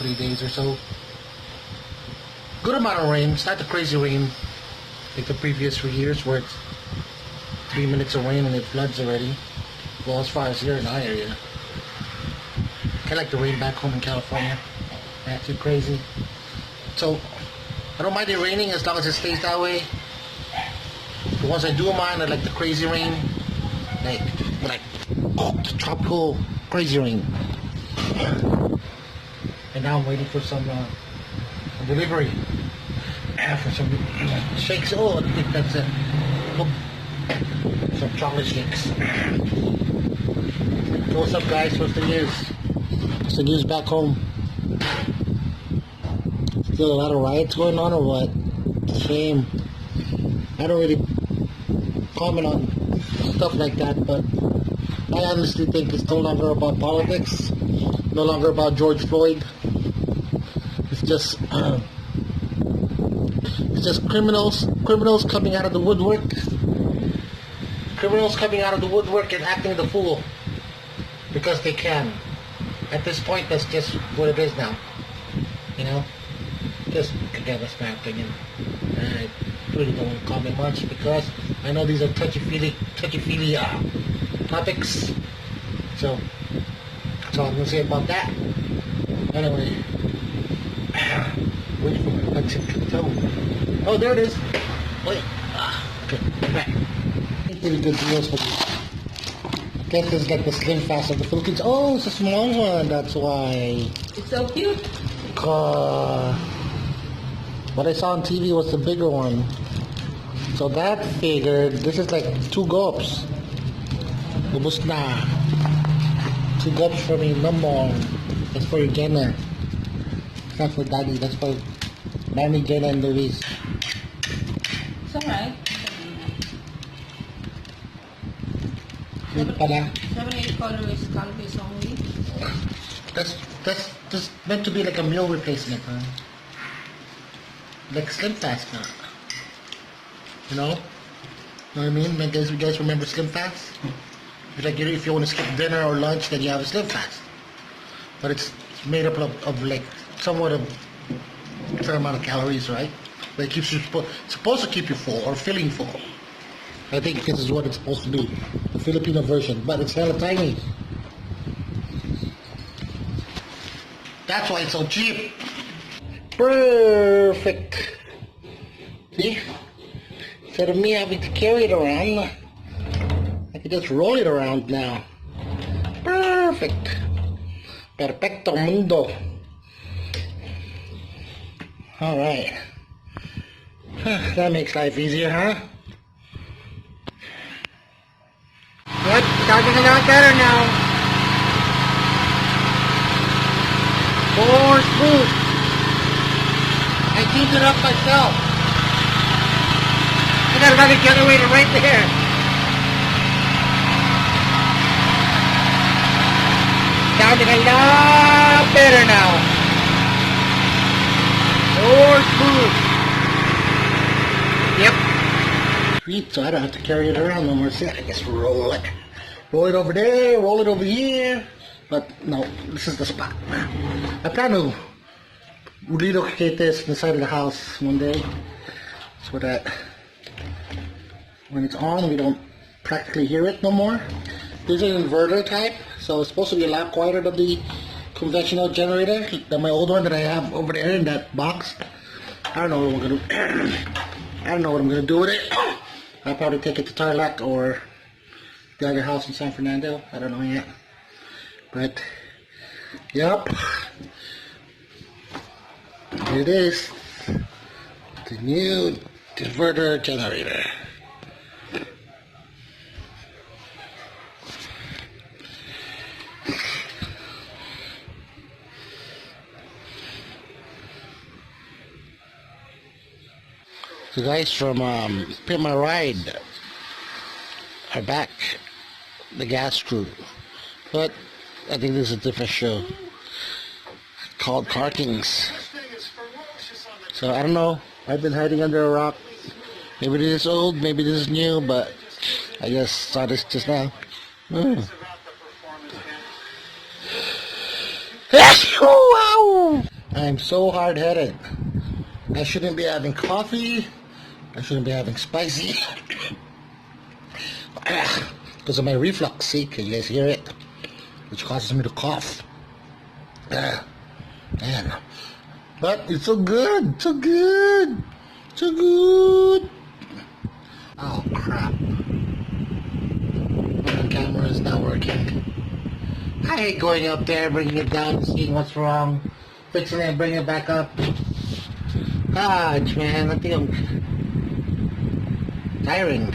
3 days or so. Good amount of rain. It's not the crazy rain like the previous 3 years where it's 3 minutes of rain and it floods already. Well, as far as here in our area. Kind of like the rain back home in California. Not too crazy. So, I don't mind it raining as long as it stays that way. But once I do mind, I like the crazy rain. Like the tropical crazy rain. And now I'm waiting for some delivery. For some shakes. Oh, I think that's it. Oh, some chocolate shakes. So what's up, guys? What's the news? What's the news back home? Still a lot of riots going on or what? Shame. I don't really comment on stuff like that, but I honestly think it's no longer about politics, no longer about George Floyd. It's just criminals coming out of the woodwork. Criminals coming out of the woodwork and acting the fool because they can. At this point, that's just what it is now. You know? Just, again, that's my opinion. I really don't want to comment much because I know these are touchy-feely topics. So, that's all I'm going to say about that. Anyway, wait for my toe. Oh, there it is. Wait. Okay, back. Pretty good deals for this. I guess it's like the Slim Fast of the Philippines. Oh, it's a small one, that's why. It's so cute. What I saw on TV was the bigger one. So that figured, this is like 2 gulps. Ubus na. 2 gulps for me, no more. That's for your Jenna. It's not for Daddy, that's for Mommy, Jenna, and Luis. It's alright. 7 calories only. That's meant to be like a meal replacement, huh? Like Slim Fast now. You know? Know what I mean? Like, you guys remember Slim Fast? It's like if you want to skip dinner or lunch, then you have a Slim Fast. But it's made up of like somewhat of a fair amount of calories, right? But it keeps you supposed to keep you full or feeling full. I think this is what it's supposed to be, the Filipino version, but it's hella tiny. That's why it's so cheap. Perfect. See? Instead of me having to carry it around, I can just roll it around now. Perfect. Perfecto mundo. Alright. That makes life easier, huh? Yep, starting a lot better now. More smooth. I cleaned it up myself. I got another generator right there. Sounding a lot better now. More smooth. Yep. Sweet, so I don't have to carry it around no more. See, I just roll it. Roll it over there, roll it over here. But no, this is the spot. I plan to relocate this inside of the house one day so that when it's on, we don't practically hear it no more. This is an inverter type, so it's supposed to be a lot quieter than the conventional generator, than my old one that I have over there in that box. I don't know what I'm gonna do. I don't know what I'm gonna do with it. I'll probably take it to Tarlac or the other house in San Fernando. I don't know yet. But, yep. Here it is. The new inverter generator. So guys from Pimp My Ride are back, the gas crew, but I think this is a different show called Car Kings. So I don't know, I've been hiding under a rock. Maybe this is old, maybe this is new, but I just saw this just now. Wow! I'm so hard-headed. I shouldn't be having coffee. I shouldn't be having spicy. Because of my reflux. See, can you guys hear it? Which causes me to cough. Man. But it's so good. So good. So good. Oh, crap. The camera is not working. I hate going up there, bringing it down, seeing what's wrong, fixing it, bringing it back up. Gosh, man, I think I'm tiring.